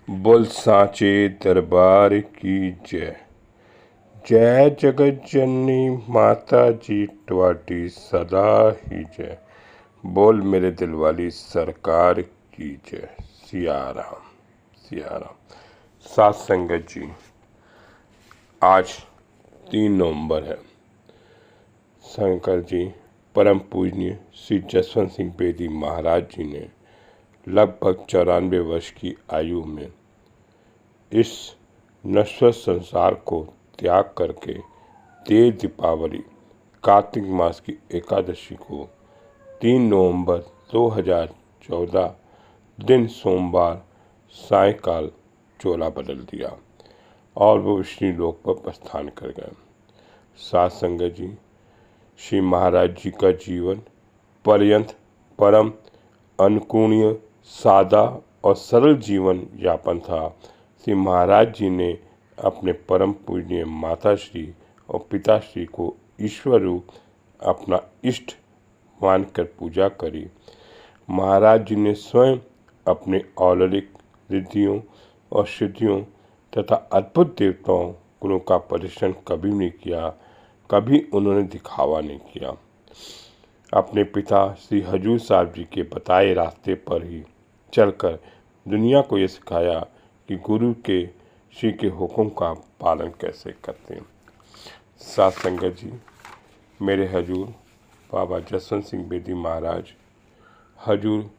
बोल सांचे दरबार की जय। जय जगत जननी माता जी ट्वाटी सदा ही जय। बोल मेरे दिल वाली सरकार की जय। सिया राम सिया राम। साथ संगत जी, आज 3 नवंबर है। शंकर जी परम पूजनीय श्री जसवंत सिंह बेदी महाराज जी ने लगभग 94 वर्ष की आयु में इस नश्वर संसार को त्याग करके देव दीपावली कार्तिक मास की एकादशी को 3 नवंबर 2014 दिन सोमवार सायकाल चोला बदल दिया और वो विष्णु लोक पर प्रस्थान कर गए। साथ संगत जी, श्री महाराज जी का जीवन पर्यंत परम अनुकरणीय, सादा और सरल जीवन यापन था। श्री महाराज जी ने अपने परम पूजनीय माताश्री और पिताश्री को ईश्वर रूप अपना इष्ट मानकर पूजा करी। महाराज जी ने स्वयं अपने अलौकिक रिद्धियों और सिद्धियों तथा अद्भुत देवताओं गुणों का प्रदर्शन कभी नहीं किया, कभी उन्होंने दिखावा नहीं किया। अपने पिता श्री हजूर साहब जी के बताए रास्ते पर ही चलकर दुनिया को ये सिखाया कि गुरु के श्री के हुक्म का पालन कैसे करते हैं। साथ संगत जी, मेरे हजूर बाबा जसवंत सिंह बेदी महाराज हजूर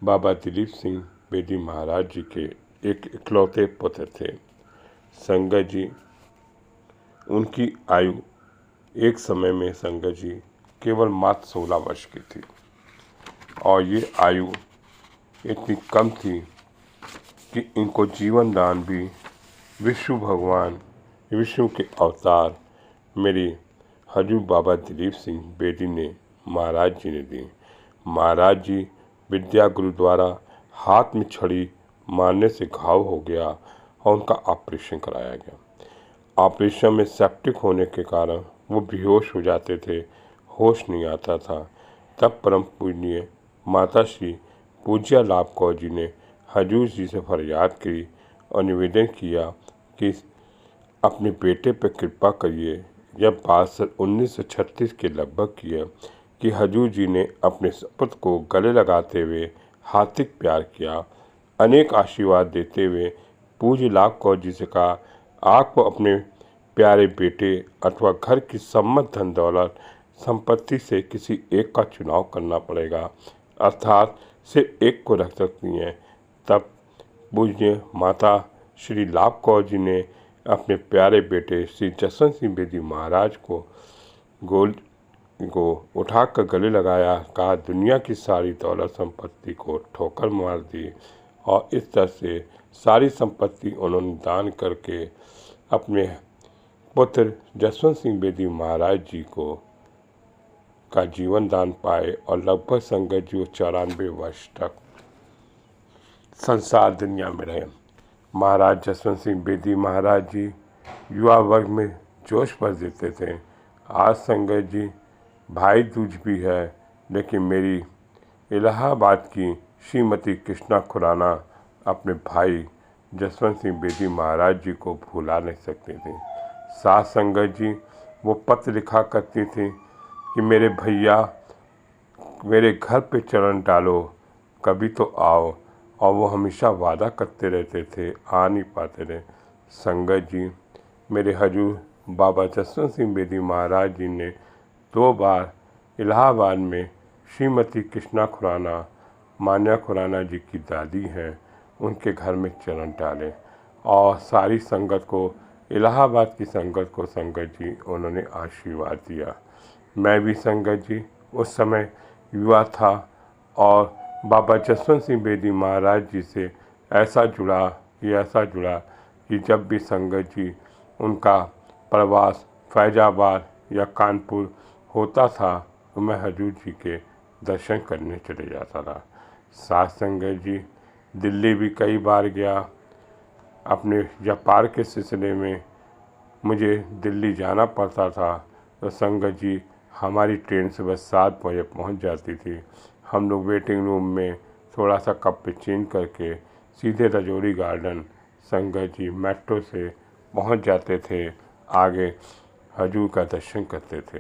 बाबा दिलीप सिंह बेदी महाराज जी के एक इकलौते पुत्र थे। संगत जी, उनकी आयु एक समय में संगत जी केवल मात्र 16 वर्ष की थी और ये आयु इतनी कम थी कि इनको जीवन दान भी विष्णु भगवान, विष्णु के अवतार मेरे हजूर बाबा दिलीप सिंह बेदी ने महाराज जी ने दी। महाराज जी विद्या गुरु द्वारा हाथ में छड़ी मारने से घाव हो गया और उनका ऑपरेशन कराया गया। ऑपरेशन में सेप्टिक होने के कारण वो बेहोश हो जाते थे, होश नहीं आता था। तब परम पूजनीय माता श्री पूज्या लाभ कौर जी ने हजूर जी से फरियाद की और निवेदन किया कि अपने बेटे पर कृपा करिए। यह बात 1936 के लगभग की है कि हजूर जी ने अपने शपथ को गले लगाते हुए हार्दिक प्यार किया। अनेक आशीर्वाद देते हुए पूज्य लाभ कौर जी से कहा, आपको अपने प्यारे बेटे अथवा घर की सम्मत धन दौलत संपत्ति से किसी एक का चुनाव करना पड़ेगा, अर्थात सिर्फ एक को रख सकती हैं। तब पूज्य माता श्री लाभ कौर जी ने अपने प्यारे बेटे श्री जसवंत सिंह बेदी महाराज को उठाकर गले लगाया, कहा दुनिया की सारी दौलत संपत्ति को ठोकर मार दी और इस तरह से सारी संपत्ति उन्होंने दान करके अपने पुत्र जसवंत सिंह बेदी महाराज जी को का जीवन दान पाए और लगभग संगत जी 94 वर्ष तक संसार दुनिया में रहे। महाराज जसवंत सिंह बेदी महाराज जी युवा वर्ग में जोश भर देते थे। आज संगत जी भाई दूज भी है, लेकिन मेरी इलाहाबाद की श्रीमती कृष्णा खुराना अपने भाई जसवंत सिंह बेदी महाराज जी को भुला नहीं सकती थी। साथ संगत जी वो पत्र लिखा करती थी कि मेरे भैया मेरे घर पे चरण डालो, कभी तो आओ, और वो हमेशा वादा करते रहते थे, आ नहीं पाते थे। संगत जी, मेरे हजूर बाबा जसवंत सिंह बेदी महाराज जी ने 2 बार इलाहाबाद में श्रीमती कृष्णा खुराना, मान्या खुराना जी की दादी हैं, उनके घर में चरण डाले और सारी संगत को, इलाहाबाद की संगत को संगत जी उन्होंने आशीर्वाद दिया। मैं भी संगत जी उस समय युवा था और बाबा जसवंत सिंह बेदी महाराज जी से ऐसा जुड़ा कि जब भी संगत जी उनका प्रवास फैजाबाद या कानपुर होता था तो मैं हजूर जी के दर्शन करने चले जाता था। साथ संगत जी दिल्ली भी कई बार गया। अपने व्यापार के सिलसिले में मुझे दिल्ली जाना पड़ता था तो संगत जी हमारी ट्रेन सुबह 7 बजे पहुंच जाती थी। हम लोग वेटिंग रूम में थोड़ा सा कपड़े चेंज करके सीधे रजौरी गार्डन संगत जी मेट्रो से पहुंच जाते थे। आगे हजूर का दर्शन करते थे।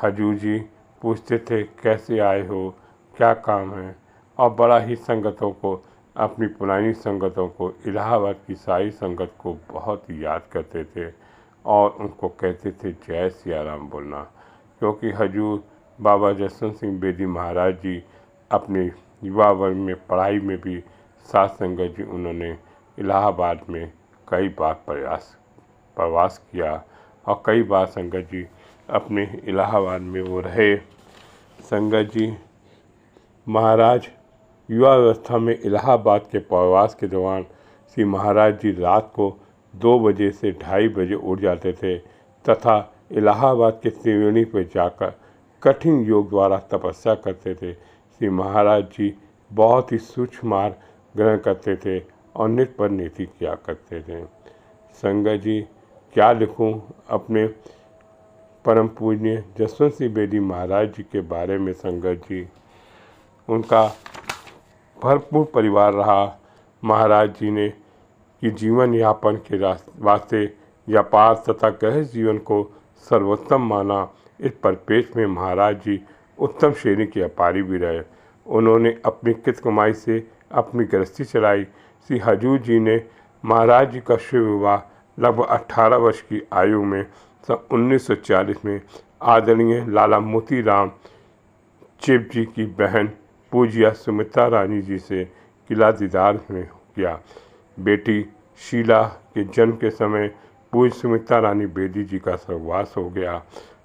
हजूर जी पूछते थे कैसे आए हो, क्या काम है, और बड़ा ही संगतों को, अपनी पुरानी संगतों को, इलाहाबाद की सारी संगत को बहुत याद करते थे और उनको कहते थे जय सिया राम बोलना, क्योंकि हजूर बाबा जसवंत सिंह बेदी महाराज जी अपने युवा वर्ग में पढ़ाई में भी साथ संगत जी उन्होंने इलाहाबाद में कई बार प्रवास किया और कई बार संगत जी अपने इलाहाबाद में वो रहे। संगत जी महाराज युवा अवस्था में इलाहाबाद के प्रवास के दौरान श्री महाराज जी रात को 2 बजे से 2:30 बजे उठ जाते थे तथा इलाहाबाद के त्रिवेणी पर जाकर कठिन योग द्वारा तपस्या करते थे। श्री महाराज जी बहुत ही सूक्ष्म मार्ग ग्रहण करते थे और नित पर नीति किया करते थे। संगत जी क्या लिखूं अपने परम पूज्य जसवंत सिंह बेदी महाराज जी के बारे में। संगत जी उनका भरपूर परिवार रहा। महाराज जी ने कि जीवन यापन के वास्ते व्यापार तथा गृहस्थ जीवन को सर्वोत्तम माना। इस परिपेक्ष में महाराज जी उत्तम श्रेणी के व्यापारी भी रहे। उन्होंने अपनी कृत कमाई से अपनी गृहस्थी चलाई। श्री हजूर जी ने महाराज जी का शुभ विवाह लगभग 18 वर्ष की आयु में सन 1940 में आदरणीय लाला मोती राम चिप जी की बहन पूज्या सुमित्रा रानी जी से किला दीदार में किया। बेटी शीला के जन्म के समय पूज्य सुमित्रा रानी बेदी जी का स्वर्गवास हो गया।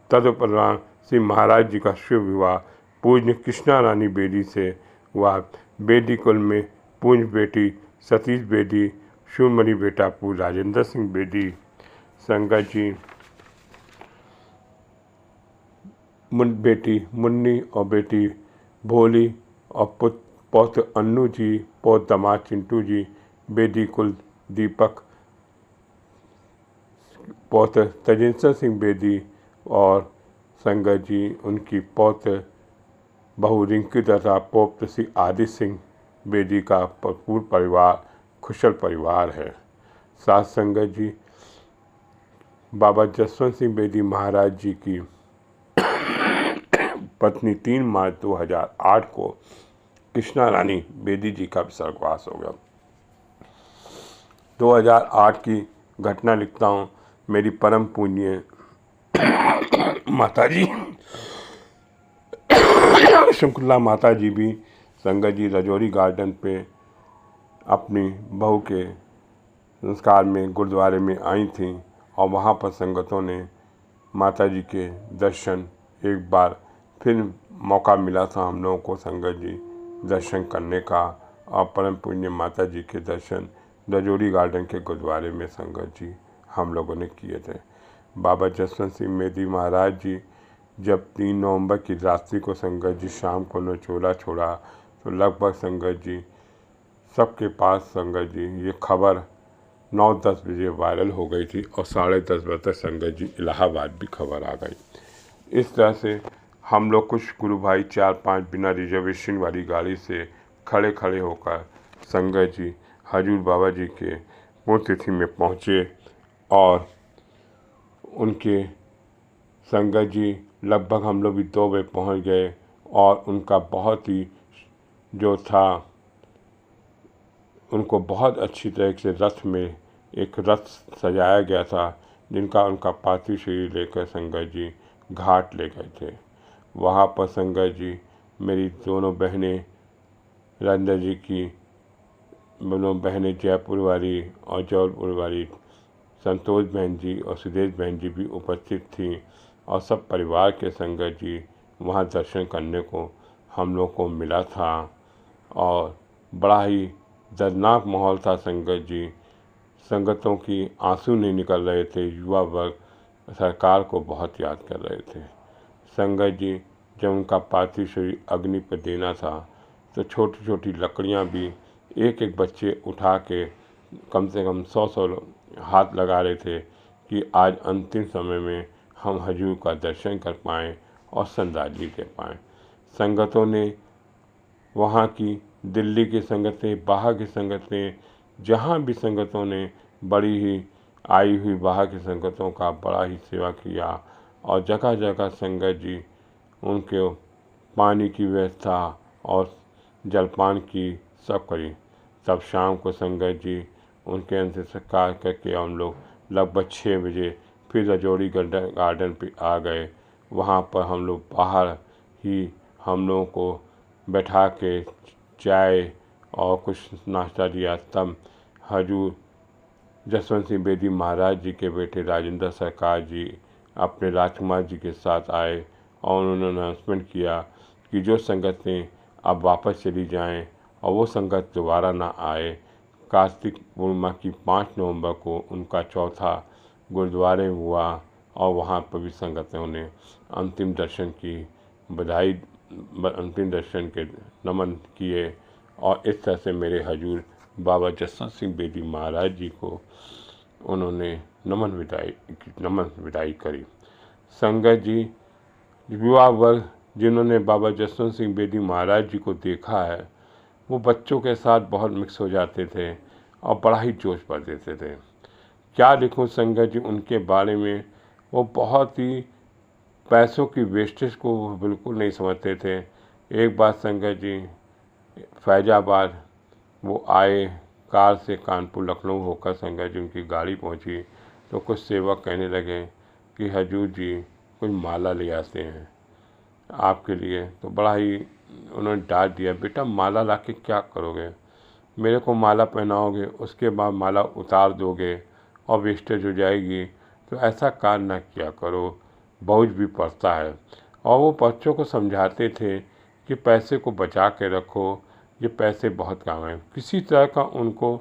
तदुपरांत श्री महाराज जी का शुभ विवाह पूज्य कृष्णा रानी बेदी से हुआ। बेदी कुल में पूज्य बेटी सतीश बेदी, शिवमणि बेटा पूज्य राजेंद्र सिंह बेदी। संगत जी बेटी मुन्नी और बेटी भोली और पौत्र अन्नू जी, पौत्र दामाद चिंटू जी बेदी कुल, दीपक पौत्र तजेंद्र सिंह बेदी और संगत जी उनकी पौत्र बहू रिंकी तथा पौत्र श्री आदित्य सिंह बेदी का भरपूर परिवार कुशल परिवार है। साथ संगत जी बाबा जसवंत सिंह बेदी महाराज जी की पत्नी 3 मार्च 2008 को कृष्णा रानी बेदी जी का स्वर्गवास हो गया। 2008 की घटना लिखता हूँ। मेरी परम पूज्य माताजी शंकुला माता जी भी संगत जी रजौरी गार्डन पे अपनी बहू के संस्कार में गुरुद्वारे में आई थी और वहाँ पर संगतों ने माता जी के दर्शन एक बार फिर मौका मिला था हम लोगों को संगत जी दर्शन करने का और परम पुण्य माता जी के दर्शन रजौरी गार्डन के गुरुद्वारे में संगत जी हम लोगों ने किए थे। बाबा जसवंत सिंह बेदी महाराज जी जब 3 नवंबर की रात्रि को संगत जी शाम को नचोला छोड़ा तो लगभग संगत जी सबके पास संगत जी ये खबर 9-10 बजे वायरल हो गई थी और 10:30 बजे तक संगत जी इलाहाबाद भी खबर आ गई। इस तरह से हम लोग कुछ गुरु भाई 4-5 बिना रिजर्वेशन वाली गाड़ी से खड़े खड़े होकर संगत जी हजूर बाबा जी के पुण्यतिथि में पहुँचे और उनके संगत जी लगभग हम लोग भी 2 बजे पहुँच गए और उनका बहुत ही जो था उनको बहुत अच्छी तरह से रथ में एक रथ सजाया गया था जिनका उनका पार्थिव शरीर लेकर संगत जी घाट ले गए थे। वहाँ पर संगत जी मेरी दोनों बहनें रंजन जी की दोनों बहनें जयपुर वाली और जौलपुर वाली संतोष बहन जी और सुदेश बहन जी भी उपस्थित थीं और सब परिवार के संगत जी वहाँ दर्शन करने को हम लोग को मिला था और बड़ा ही दर्दनाक माहौल था। संगत जी संगतों की आंसू नहीं निकल रहे थे। युवा वर्ग सरकार को बहुत याद कर रहे थे। संगत जी जब उनका पार्थिव शरीर अग्नि पर देना था तो छोटी छोटी लकड़ियां भी एक एक बच्चे उठा के कम से कम 100 हाथ लगा रहे थे कि आज अंतिम समय में हम हजूर का दर्शन कर पाएँ और श्रद्धांजलि दे पाएँ। संगतों ने वहाँ की दिल्ली की संगतें, बाहर की संगतें, जहाँ भी संगतों ने बड़ी ही आई हुई बाहर की संगतों का बड़ा ही सेवा किया और जगह जगह संगत जी उनके पानी की व्यवस्था और जलपान की सब करी। तब शाम को संगत जी उनके अंतिम संस्कार करके हम लोग लगभग 6 बजे फिर रजौड़ी गार्डन पे आ गए। वहाँ पर हम लोग बाहर ही हम लोगों को बैठा के चाय और कुछ नाश्ता दिया। तब हजूर जसवंत सिंह बेदी महाराज जी के बेटे राजेंद्र सरकार जी अपने राजकुमार जी के साथ आए और उन्होंने अनाउंसमेंट किया कि जो संगतें अब वापस चली जाएं और वो संगत दोबारा ना आए। कार्तिक पूर्णिमा की 5 नवंबर को उनका चौथा गुरुद्वारे हुआ और वहाँ पर भी संगतों ने अंतिम दर्शन की बधाई, अंतिम दर्शन के नमन किए और इस तरह से मेरे हजूर बाबा जसवंत सिंह बेदी महाराज जी को उन्होंने नमन विदाई करी। संगत जी युवा वर्ग जिन्होंने बाबा जसवंत सिंह बेदी महाराज जी को देखा है वो बच्चों के साथ बहुत मिक्स हो जाते थे और बड़ा ही जोश भर देते थे। क्या लिखूं संगत जी उनके बारे में, वो बहुत ही पैसों की वेस्टेज को बिल्कुल नहीं समझते थे। एक बार संगत जी फैजाबाद वो आए कार से, कानपुर लखनऊ होकर संगत जी उनकी गाड़ी पहुंची तो कुछ सेवक कहने लगे कि हजूर जी कुछ माला ले आते हैं आपके लिए। तो बड़ा ही उन्होंने डांट दिया, बेटा माला ला के क्या करोगे, मेरे को माला पहनाओगे उसके बाद माला उतार दोगे और वेस्टेज हो जाएगी, तो ऐसा कार्य ना किया करो, बोझ भी पड़ता है। और वो बच्चों को समझाते थे कि पैसे को बचा के रखो, ये पैसे बहुत काम हैं। किसी तरह का उनको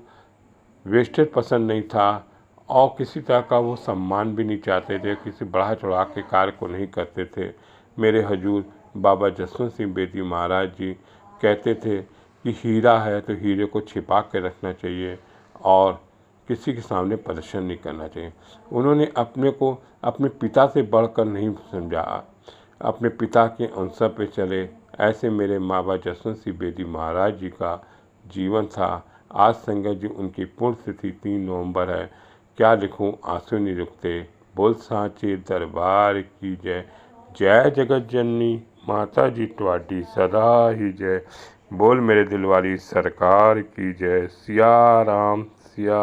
वेस्टेज पसंद नहीं था और किसी तरह का वो सम्मान भी नहीं चाहते थे, किसी बढ़ा चढ़ा के कार्य को नहीं करते थे। मेरे हजूर बाबा जसवंत सिंह बेदी महाराज जी कहते थे कि हीरा है तो हीरे को छिपा के रखना चाहिए और किसी के सामने प्रदर्शन नहीं करना चाहिए। उन्होंने अपने को अपने पिता से बढ़कर नहीं समझा, अपने पिता के अवसर पे चले। ऐसे मेरे बाबा जसवंत सिंह बेदी महाराज जी का जीवन था। आज संगत जी उनकी पुण्यतिथि 3 नवंबर है। क्या लिखूं, आंसू नहीं रुकते। बोल सांचे दरबार की जय। जय जगत जननी माता जी ट्वाडी सदा ही जय। बोल मेरे दिलवाली सरकार की जय। सिया राम सिया